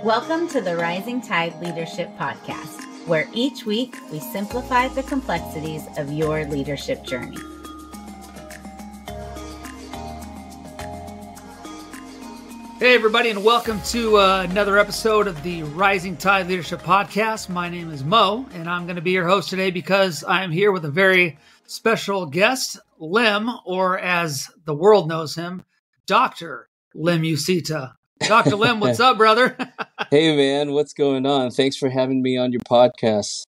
Welcome to the Rising Tide Leadership Podcast, where each week we simplify the complexities of your leadership journey. Hey, everybody, and welcome to another episode of the Rising Tide Leadership Podcast. My name is Mo, and I'm going to be your host today because I'm here with a very special guest, Lem, or as the world knows him, Dr. Lem Usita. Dr. Lem, what's up, brother? Hey, man, what's going on? Thanks for having me on your podcast.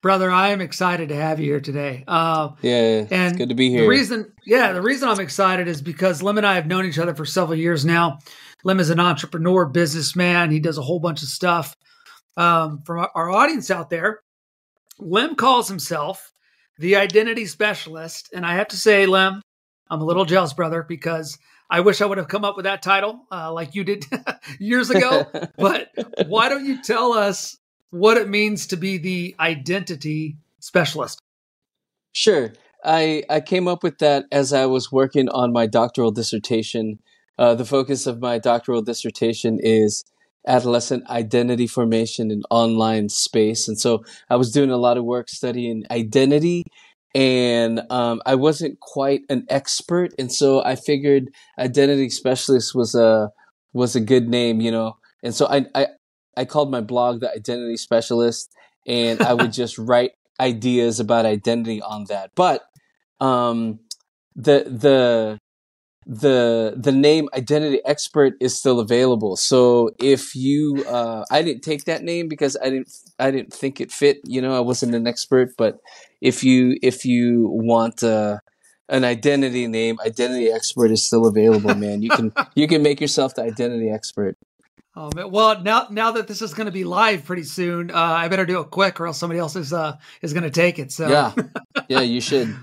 Brother, I am excited to have you here today. It's good to be here. The reason I'm excited is because Lem and I have known each other for several years now. Lem is an entrepreneur, businessman. He does a whole bunch of stuff. From our audience out there, Lem calls himself the identity specialist. And I have to say, Lem, I'm a little jealous, brother, because I wish I would have come up with that title like you did years ago. But why don't you tell us what it means to be the identity specialist? Sure. I came up with that as I was working on my doctoral dissertation. The focus of my doctoral dissertation is adolescent identity formation in online space. And so I was doing a lot of work studying identity, and I wasn't quite an expert. And so I figured identity specialist was a good name, you know. And so I called my blog the Identity Specialist, and I would just write ideas about identity on that. But the name Identity Expert is still available. So if you, I didn't take that name because I didn't think it fit. You know, I wasn't an expert. But if you want an identity name, Identity Expert is still available, man. You can make yourself the Identity Expert. Oh man! Well, now that this is going to be live pretty soon, I better do it quick, or else somebody else is going to take it. So yeah, you should.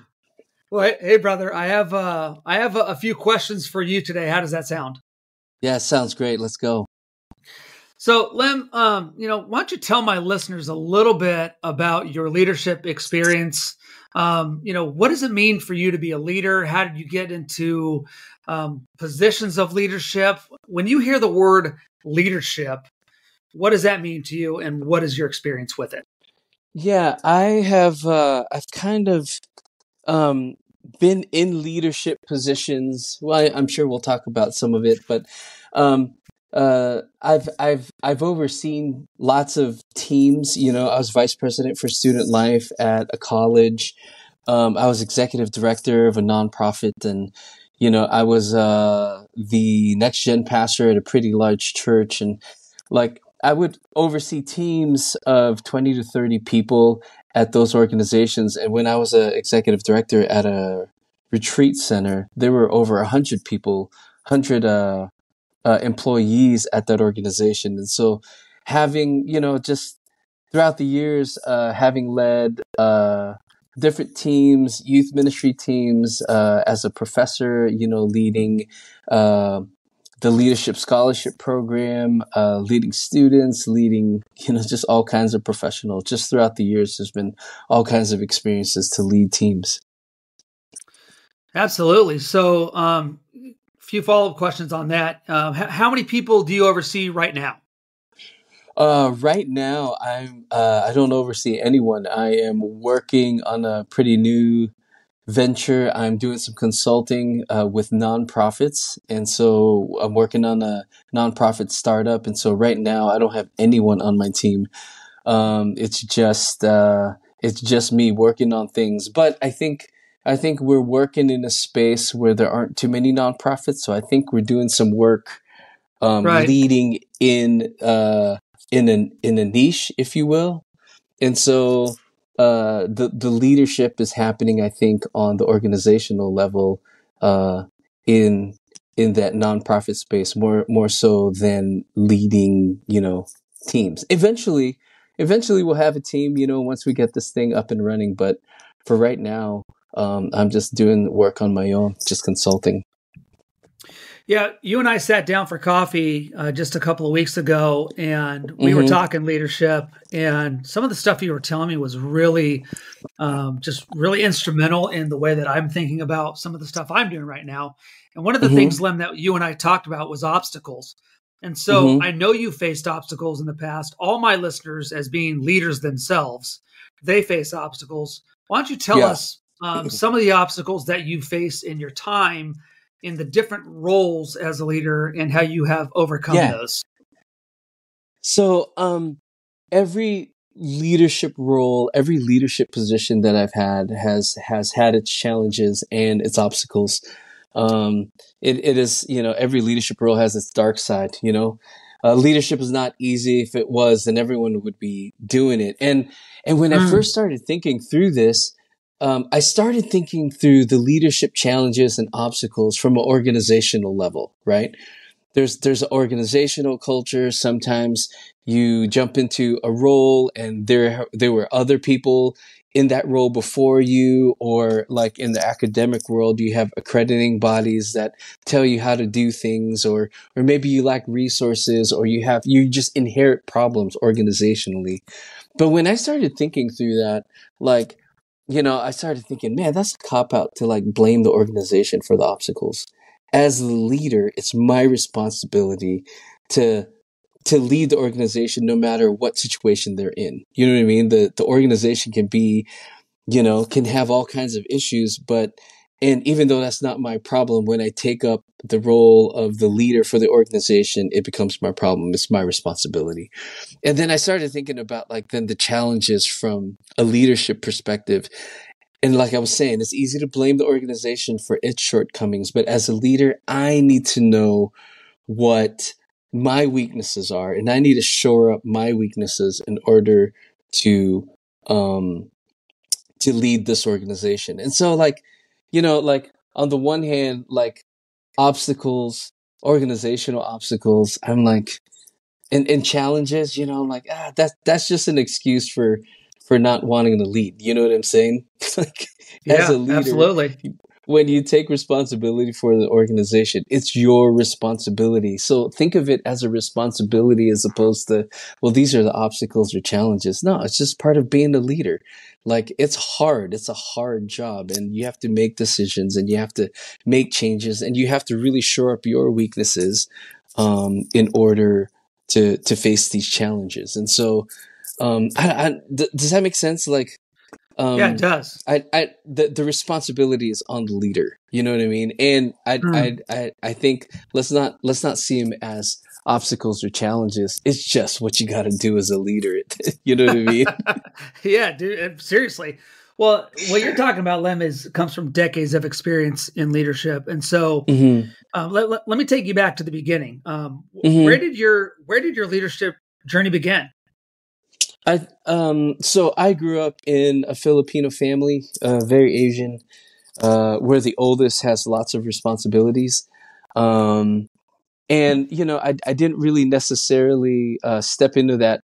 Well, hey, brother, I have a few questions for you today. How does that sound? Yeah, sounds great. Let's go. So, Lem, why don't you tell my listeners a little bit about your leadership experience? What does it mean for you to be a leader? How did you get into positions of leadership? When you hear the word leadership, what does that mean to you, and what is your experience with it? Yeah, I've kind of been in leadership positions. Well, I'm sure we'll talk about some of it, but I've overseen lots of teams. You know, I was vice president for student life at a college. I was executive director of a nonprofit, and I was the next gen pastor at a pretty large church, and I would oversee teams of 20 to 30 people at those organizations. And when I was an executive director at a retreat center, there were over 100 people, 100 employees at that organization. And so having, just throughout the years, having led different teams, youth ministry teams, as a professor, leading the leadership scholarship program, leading students, leading, just all kinds of professionals. Just throughout the years, there's been all kinds of experiences to lead teams. Absolutely. So a few follow-up questions on that. How many people do you oversee right now? Right now, I don't oversee anyone. I am working on a pretty new venture. I'm doing some consulting with nonprofits, and so I'm working on a nonprofit startup. And so right now, I don't have anyone on my team. It's just me working on things. But I think we're working in a space where there aren't too many nonprofits. So I think we're doing some work leading in a niche, if you will. And so the leadership is happening, I think, on the organizational level in that nonprofit space, more so than leading, teams. Eventually we'll have a team, once we get this thing up and running. But for right now, I'm just doing work on my own, just consulting. Yeah, you and I sat down for coffee just a couple of weeks ago, and we were talking leadership, and some of the stuff you were telling me was really just really instrumental in the way that I'm thinking about some of the stuff I'm doing right now. And one of the things, Lem, that you and I talked about was obstacles. And so Mm-hmm. I know you faced obstacles in the past. All my listeners, as being leaders themselves, they face obstacles. Why don't you tell Yeah. us some of the obstacles that you face in your time in the different roles as a leader and how you have overcome Yeah. those? So, every leadership role, every leadership position that I've had has had its challenges and its obstacles. Um, it is, every leadership role has its dark side. Leadership is not easy. If it was, then everyone would be doing it. And when I Mm, first started thinking through this, I started thinking through the leadership challenges and obstacles from an organizational level, right? There's an organizational culture. Sometimes you jump into a role and there were other people in that role before you, or like in the academic world, you have accrediting bodies that tell you how to do things, or maybe you lack resources, or you just inherit problems organizationally. But when I started thinking through that, like, I started thinking, man, that's a cop out to like blame the organization for the obstacles. As the leader, it's my responsibility to lead the organization no matter what situation they're in. You know what I mean? The organization can be, can have all kinds of issues, and even though that's not my problem, when I take up the role of the leader for the organization, it becomes my problem. It's my responsibility. And then I started thinking about like then the challenges from a leadership perspective. And like I was saying, it's easy to blame the organization for its shortcomings, but as a leader, I need to know what my weaknesses are, and I need to shore up my weaknesses in order to um lead this organization. And so like, like on the one hand, like obstacles, organizational obstacles, I'm like, and challenges, I'm like, that's just an excuse for not wanting to lead. You know what I'm saying? Like, as a yeah, leader, absolutely. when you take responsibility for the organization, it's your responsibility. So think of it as a responsibility as opposed to, well, these are the obstacles or challenges. No, it's just part of being a leader. Like, it's hard. It's a hard job, and you have to make decisions, and you have to make changes, and you have to really shore up your weaknesses, in order to face these challenges. And so, does that make sense? Like, Yeah, it um, does. the responsibility is on the leader. You know what I mean? And Mm. I think let's not see them as obstacles or challenges. It's just what you got to do as a leader. You know what I mean? Yeah, dude, seriously. Well, what you're talking about, Lem, comes from decades of experience in leadership, and so Hmm. let me take you back to the beginning. Where Hmm. did your leadership journey begin? So I grew up in a Filipino family, very Asian, where the oldest has lots of responsibilities. Um, and I didn't really necessarily step into that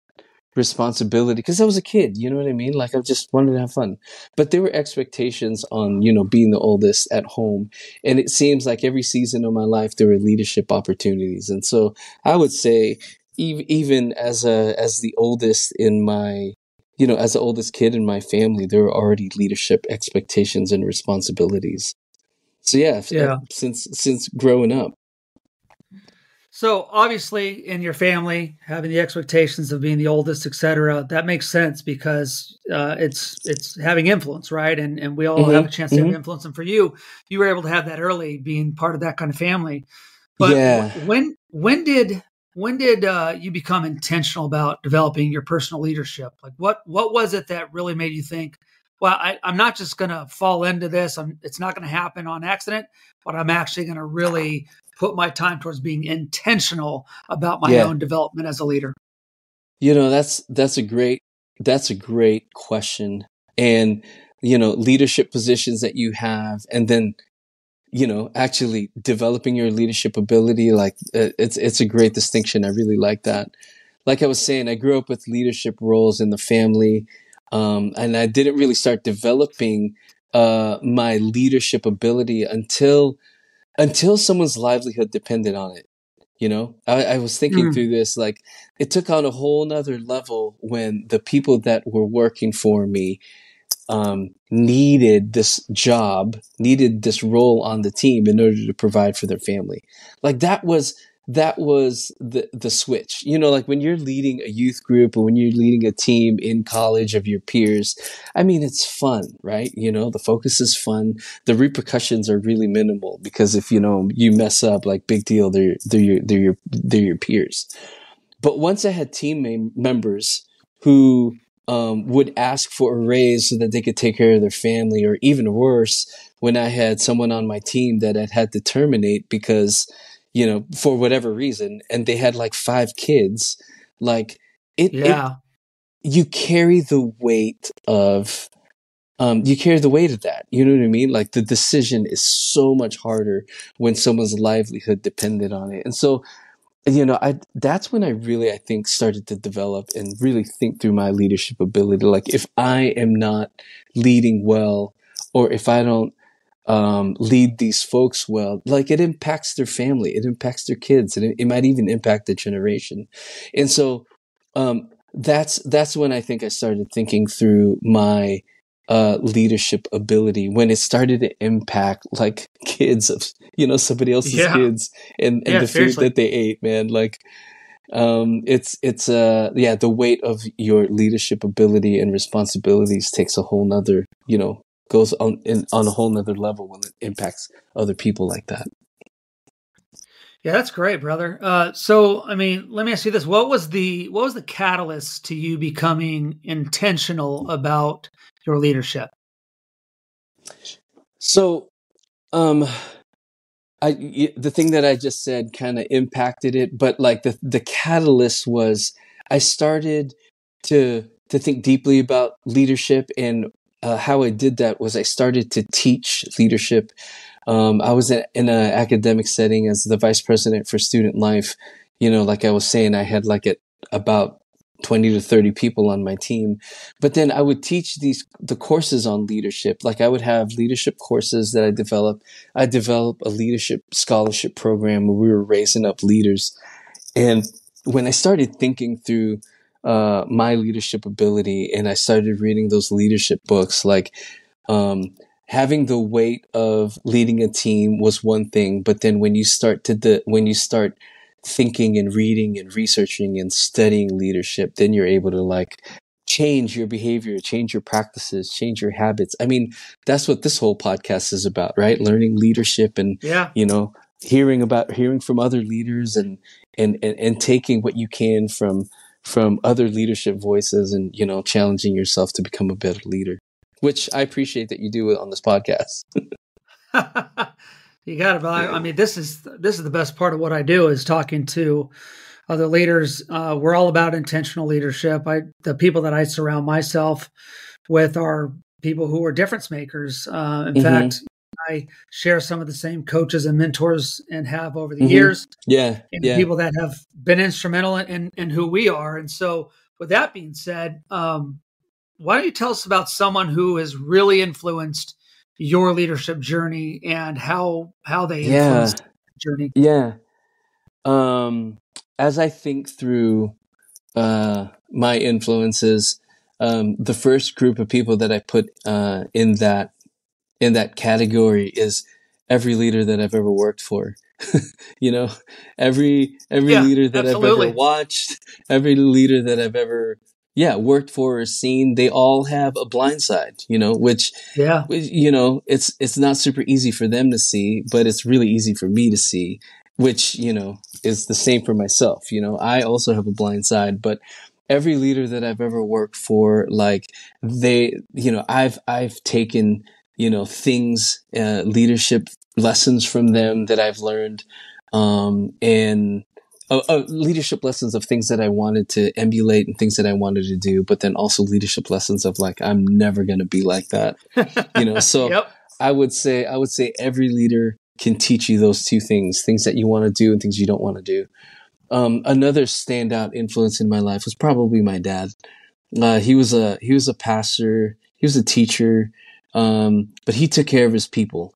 responsibility because I was a kid. You know what I mean? Like, I just wanted to have fun, but there were expectations on being the oldest at home, and it seems like every season of my life there were leadership opportunities. And so I would say, even as the oldest in my as the oldest kid in my family, there were already leadership expectations and responsibilities. So yeah, Yeah. since growing up. So obviously, in your family, having the expectations of being the oldest, et cetera, that makes sense because it's having influence, right? And we all have a Hmm. chance to have Hmm. influence. And for you, you were able to have that early, being part of that kind of family. But Yeah. when did you become intentional about developing your personal leadership? Like what was it that really made you think, well, I'm not just going to fall into this. It's not going to happen on accident, but I'm actually going to really put my time towards being intentional about my Yeah. own development as a leader. That's a great question. And leadership positions that you have, and then actually developing your leadership ability, like, it's a great distinction. I really like that. Like I was saying, I grew up with leadership roles in the family, and I didn't really start developing my leadership ability until someone's livelihood depended on it. I was thinking Mm, through this, like, it took on a whole nother level when the people that were working for me needed this job, needed this role on the team in order to provide for their family. Like, that was that was the switch. Like when you're leading a youth group or when you're leading a team in college of your peers, I mean, it's fun, right? The focus is fun. The repercussions are really minimal because if you mess up, like, big deal. They're your peers. But once I had members who would ask for a raise so that they could take care of their family, or even worse, when I had someone on my team that had to terminate because, for whatever reason, and they had like 5 kids, like Yeah. you carry the weight of that. You know what I mean? Like, the decision is so much harder when someone's livelihood depended on it. And so, that's when I think started to develop and really think through my leadership ability. Like, if I am not leading well, or if I don't lead these folks well, like, it impacts their family, it impacts their kids, and it might even impact the generation. And so, that's when I think I started thinking through my leadership ability, when it started to impact, like, kids of somebody else's Yeah. kids, and Yeah, the food seriously. that they ate, man. Like, the weight of your leadership ability and responsibilities takes a whole nother, goes on a whole nother level when it impacts other people like that. Yeah, that's great, brother. So, I mean, let me ask you this: what was the catalyst to you becoming intentional about your leadership? So, um, the thing that I just said kind of impacted it, but like the catalyst was I started to think deeply about leadership, and how I did that was I started to teach leadership. I was in an academic setting as the vice president for student life. Like I was saying, I had like about 20 to 30 people on my team. But then I would teach the courses on leadership. Like, I would have leadership courses that I developed. I developed a leadership scholarship program where we were raising up leaders. And when I started thinking through my leadership ability, and I started reading those leadership books, like, having the weight of leading a team was one thing, but then when you start thinking and reading and researching and studying leadership, then you're able to, like, change your behavior, change your practices, change your habits. I mean, that's what this whole podcast is about, right? Learning leadership, and Yeah. hearing from other leaders, and taking what you can from other leadership voices, and challenging yourself to become a better leader, which I appreciate that you do it on this podcast. You got it, but I mean, this is the best part of what I do, is talking to other leaders. We're all about intentional leadership. The people that I surround myself with are people who are difference makers. In fact, I share some of the same coaches and mentors and have over the years, Yeah. and Yeah. people that have been instrumental in who we are. And so, with that being said, why don't you tell us about someone who has really influenced your leadership journey, and how they Yeah. influenced the journey? Yeah. As I think through my influences, the first group of people that I put in that category is every leader that I've ever worked for. you know, every Yeah, leader that I've ever absolutely. watched, every leader that I've ever worked for or seen, they all have a blind side, which Yeah. it's not super easy for them to see, but it's really easy for me to see, which, is the same for myself. I also have a blind side, but every leader that I've ever worked for, like, I've taken, things, leadership lessons from them that I've learned, and leadership lessons of things that I wanted to emulate and things that I wanted to do, but then also leadership lessons of, like, I'm never going to be like that, so Yep. I would say every leader can teach you those two things that you want to do and things you don't want to do. Another standout influence in my life was probably my dad. He was a pastor. He was a teacher, but he took care of his people.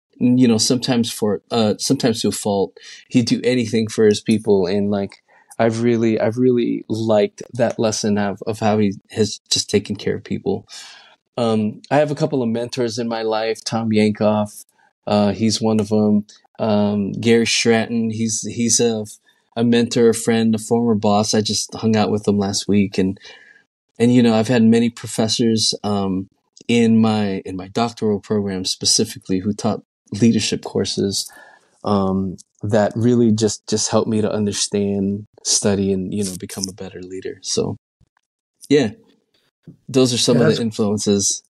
Sometimes to a fault. He'd do anything for his people, and, like, I've really liked that lesson of how he has just taken care of people. I have a couple of mentors in my life. Tom Yankoff, he's one of them. Gary Stratton, he's a mentor, a friend, a former boss. I just hung out with them last week, and I've had many professors in my doctoral program specifically who taught leadership courses that really just helped me to understand, study, and become a better leader. So yeah, those are some Yeah, of the that's influences.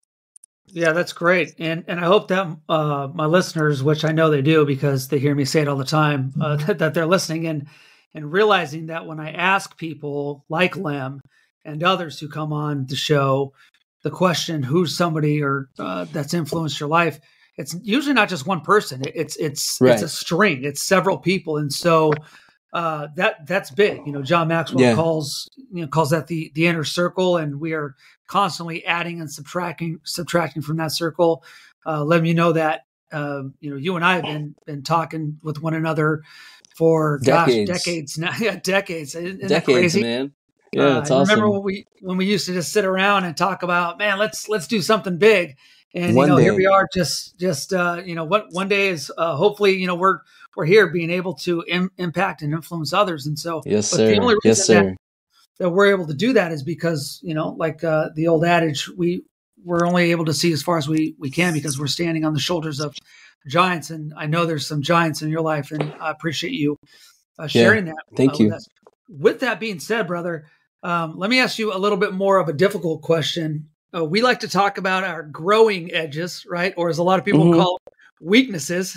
Yeah, that's great, and I hope that my listeners, which I know they do because they hear me say it all the time, that they're listening and realizing that when I ask people like Lem and others who come on the show the question, "Who's somebody or that's influenced your life?" It's usually not just one person. It's a Right. string. It's several people, and so that's big. John Maxwell Yeah. calls that the inner circle, and we are constantly adding and subtracting from that circle. Let me know that you and I have been talking with one another for Decades. decades now. Yeah, decades. Isn't that Decades, crazy? man. Yeah, it's I remember awesome. when we used to just sit around and talk about, man, let's do something big, and One here we day. are, just what one day is hopefully we're here being able to impact and influence others, and so, Yes, but the sir. only Yes, reason that sir. we're able to do that is because like the old adage, we're only able to see as far as we can because we're standing on the shoulders of giants, and I know there's some giants in your life, and I appreciate you Yeah. sharing that Thank with you. us. With that being said, brother, let me ask you a little bit more of a difficult question. We like to talk about our growing edges, right? Or as a lot of people Hmm. call weaknesses.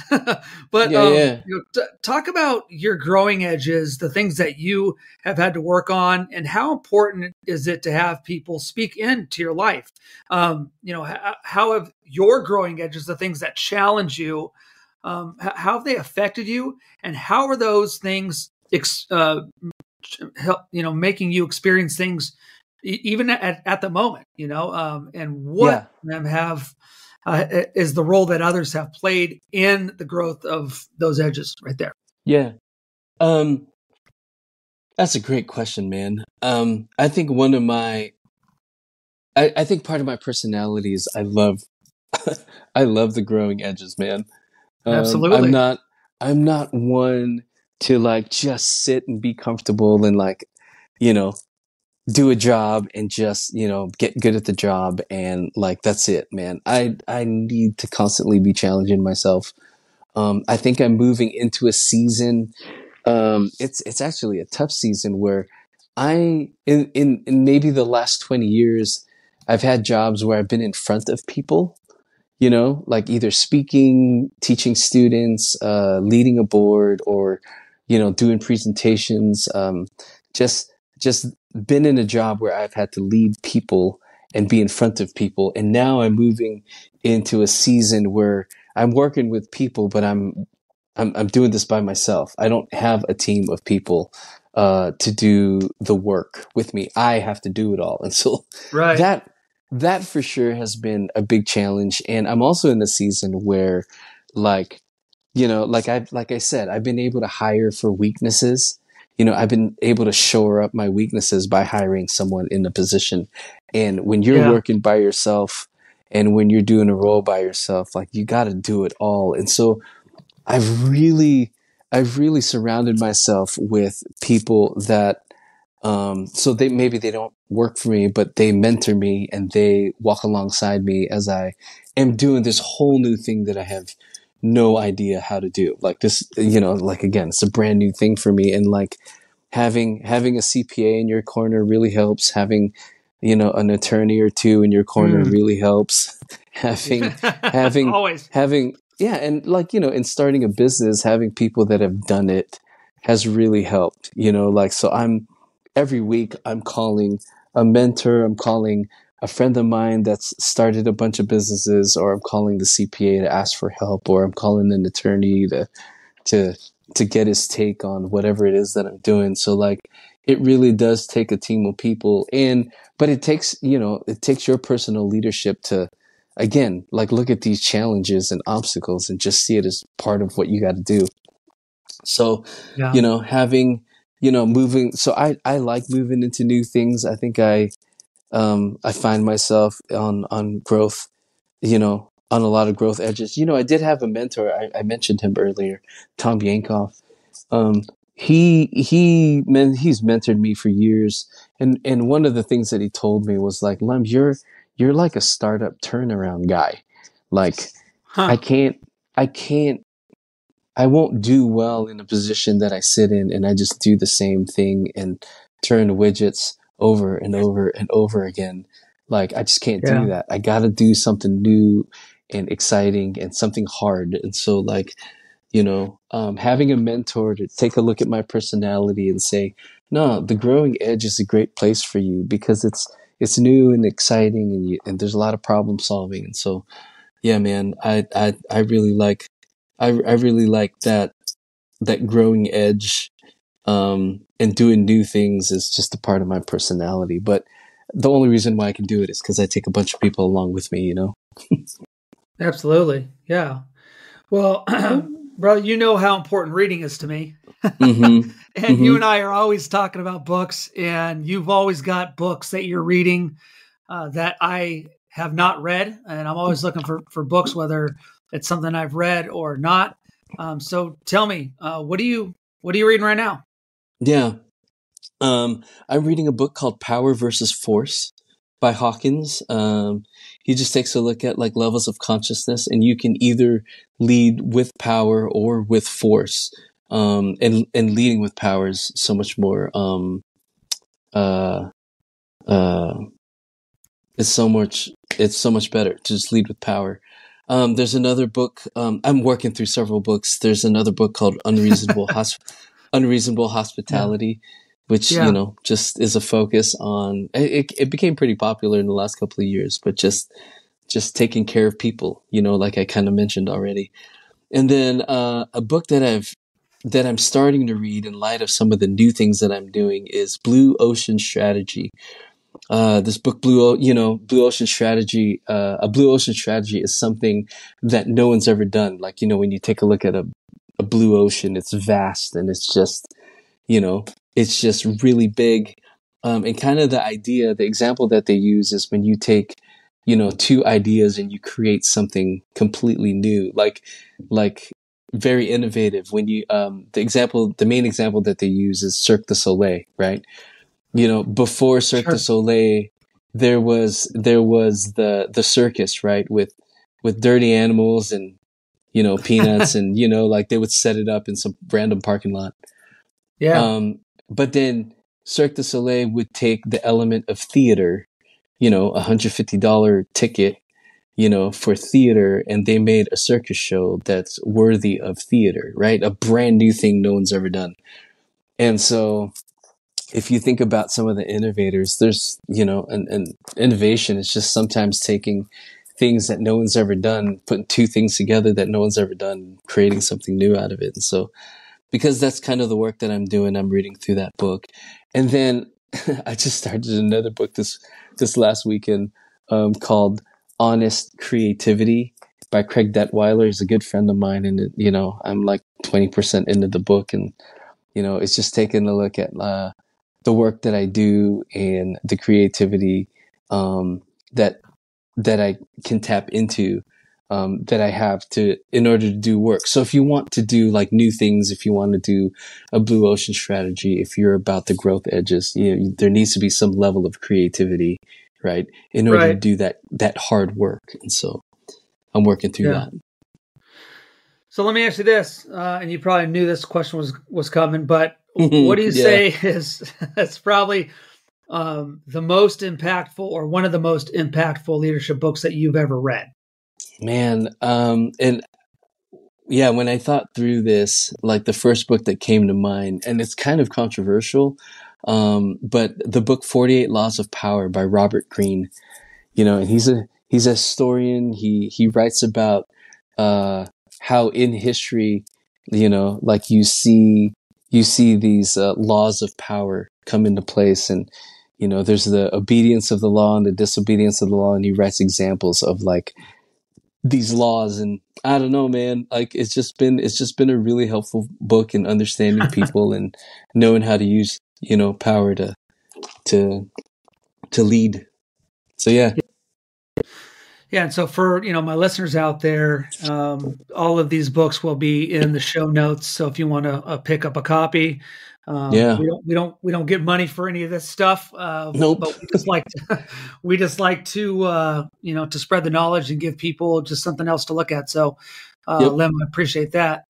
But Yeah, yeah. talk about your growing edges, the things that you have had to work on, and how important is it to have people speak into your life? How have your growing edges, the things that challenge you, how have they affected you, and how are those things help making you experience things even at the moment, and what Yeah. them have is the role that others have played in the growth of those edges right there. Yeah. Um, that's a great question, man. I think one of my I think part of my personality is I love the growing edges, man. Um, I'm Absolutely. not I'm not one to like just sit and be comfortable and like, you know, do a job and just, get good at the job and like that's it, man. I need to constantly be challenging myself. I think I'm moving into a season. It's actually a tough season where in maybe the last 20 years, I've had jobs where I've been in front of people, like either speaking, teaching students, leading a board, or, doing presentations. Just, just been in a job where I've had to lead people and be in front of people. And now I'm moving into a season where I'm working with people, but I'm doing this by myself. I don't have a team of people to do the work with me. I have to do it all, and so Right. that that for sure has been a big challenge. And I'm also in a season where, like, like I said, I've been able to hire for weaknesses. I've been able to shore up my weaknesses by hiring someone in a position. And when you're Yeah. working by yourself, and when you're doing a role by yourself, like you got to do it all. And so I've really, I've really surrounded myself with people that, so maybe they don't work for me, but they mentor me and they walk alongside me as I am doing this whole new thing that I have no idea how to do. Like this, like again, it's a brand new thing for me. And like having a CPA in your corner really helps. Having, an attorney or two in your corner Mm. really helps. having, having, Always. having, yeah. And like, in starting a business, having people that have done it has really helped, like, so every week I'm calling a mentor, I'm calling a friend of mine that's started a bunch of businesses, or I'm calling the CPA to ask for help, or I'm calling an attorney to to get his take on whatever it is that I'm doing. So like it really does take a team of people, but it takes your personal leadership to, again, like look at these challenges and obstacles and just see it as part of what you got to do. So, Yeah. having, moving, so I like moving into new things. I think I find myself on growth, on a lot of growth edges. I did have a mentor. I mentioned him earlier, Tom Yankoff. Um, he's mentored me for years, and one of the things that he told me was like, Lem, you're like a startup turnaround guy. Like, I Huh. can't I can't I won't do well in a position that I sit in and I just do the same thing and turn widgets over and over and over again. Like, I just can't do Yeah. that. I got to do something new and exciting and something hard. And so, like, having a mentor to take a look at my personality and say, no, the growing edge is a great place for you because it's new and exciting, and there's a lot of problem solving. And so, yeah, man, I really like, I really like that growing edge, and doing new things is just a part of my personality. But the only reason why I can do it is because I take a bunch of people along with me, Absolutely. Yeah. Well, brother, you know how important reading is to me. Mm-hmm. And you Mm-hmm. and I are always talking about books, and you've always got books that you're reading that I have not read. And I'm always looking for books, whether it's something I've read or not. So tell me, what are you reading right now? Yeah. I'm reading a book called Power versus Force by Hawkins. He just takes a look at like levels of consciousness, and you can either lead with power or with force. And leading with power is so much more. Uh, uh, it's so much. It's so much better to just lead with power. There's another book. I'm working through several books. There's another book called Unreasonable Yeah. Hospitality, which, Yeah. just is a focus on it became pretty popular in the last couple of years, but just taking care of people, like I kind of mentioned already. And then a book that I'm starting to read in light of some of the new things that I'm doing is Blue Ocean Strategy. This book, Blue Ocean Strategy. A Blue Ocean Strategy is something that no one's ever done. Like, when you take a look at a blue ocean, it's vast and you know, it's just really big. And kind of the example that they use is when you take, two ideas and you create something completely new, like very innovative. When you, the main example that they use is Cirque du Soleil, right? Before Cirque du Sure. Soleil, there was the circus, right? With dirty animals and, peanuts and, like they would set it up in some random parking lot. Yeah. But then Cirque du Soleil would take the element of theater, $150 ticket, for theater, and they made a circus show that's worthy of theater, right? A brand new thing no one's ever done. And so if you think about some of the innovators, there's, and innovation is just sometimes taking things that no one's ever done, putting two things together that no one's ever done, creating something new out of it. And so because that's kind of the work that I'm doing. I'm reading through that book, and then I just started another book this last weekend, called Honest Creativity by Craig Detweiler. He's a good friend of mine, and I'm like 20% into the book, and it's just taking a look at the work that I do and the creativity, that I can tap into, that I have in order to do work. So if you want to do like new things, if you want to do a blue ocean strategy, if you're about the growth edges, there needs to be some level of creativity, right? In order to Right. do that hard work. And so I'm working through Yeah. that. So let me ask you this, and you probably knew this question was coming, but what do you Yeah, say is that's probably the most impactful or one of the most impactful leadership books that you've ever read? man. And yeah, when I thought through this, like the first book that came to mind, and it's kind of controversial, but the book 48 Laws of Power by Robert Greene, and he's a historian. He writes about how in history, like you see these laws of power come into place, and there's the obedience of the law and the disobedience of the law, and he writes examples of like these laws. And I don't know, man, like it's just been a really helpful book in understanding people and knowing how to use power to to lead. So yeah. Yeah, and so for my listeners out there, all of these books will be in the show notes. So if you want to pick up a copy, Yeah. we don't get money for any of this stuff, Nope. but we just like to to spread the knowledge and give people just something else to look at. So, Yep. Lem, I appreciate that.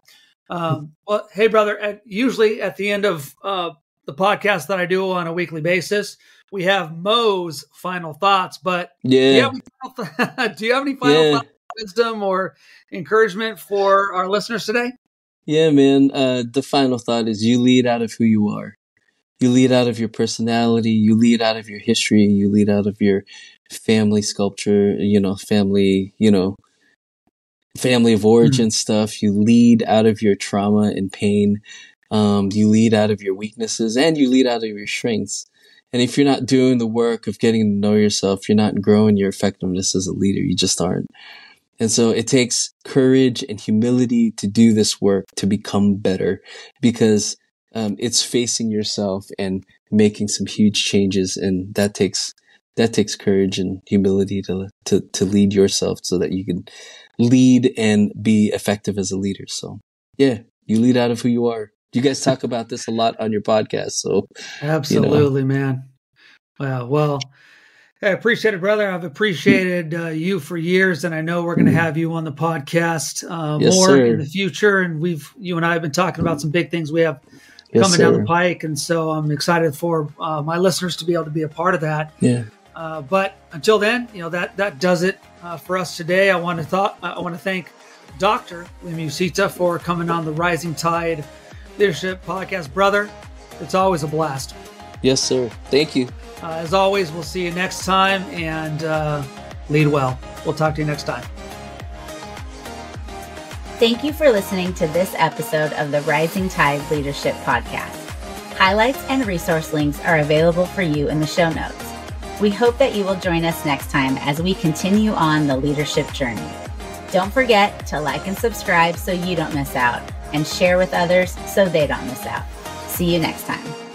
Well, hey, brother. Usually at the end of the podcast that I do on a weekly basis, we have Mo's final thoughts. But do you Yeah. have any final Yeah. thoughts, wisdom, or encouragement for our listeners today? Yeah, man. The final thought is you lead out of who you are. You lead out of your personality. You lead out of your history. You lead out of your family sculpture, family of origin stuff. You lead out of your trauma and pain. You lead out of your weaknesses, and you lead out of your strengths. And if you're not doing the work of getting to know yourself, you're not growing your effectiveness as a leader. You just aren't. And so it takes courage and humility to do this work, to become better, because it's facing yourself and making some huge changes. And that takes courage and humility to lead yourself so that you can lead and be effective as a leader. So yeah, you lead out of who you are. You guys talk about this a lot on your podcast. So Absolutely, man. Wow. Well, I appreciate it, brother. I've appreciated you for years, and I know we're going to have you on the podcast Yes, more sir. in the future. And you and I have been talking about some big things we have Yes, coming down sir. the pike, and so I'm excited for my listeners to be able to be a part of that. Yeah. But until then, that does it for us today. I want to thank Dr. Lem Usita for coming on the Rising Tide Leadership Podcast, brother. It's always a blast. Yes, sir. Thank you. As always, we'll see you next time, and lead well. We'll talk to you next time. Thank you for listening to this episode of the Rising Tide Leadership Podcast. Highlights and resource links are available for you in the show notes. We hope that you will join us next time as we continue on the leadership journey. Don't forget to like and subscribe so you don't miss out, and share with others so they don't miss out. See you next time.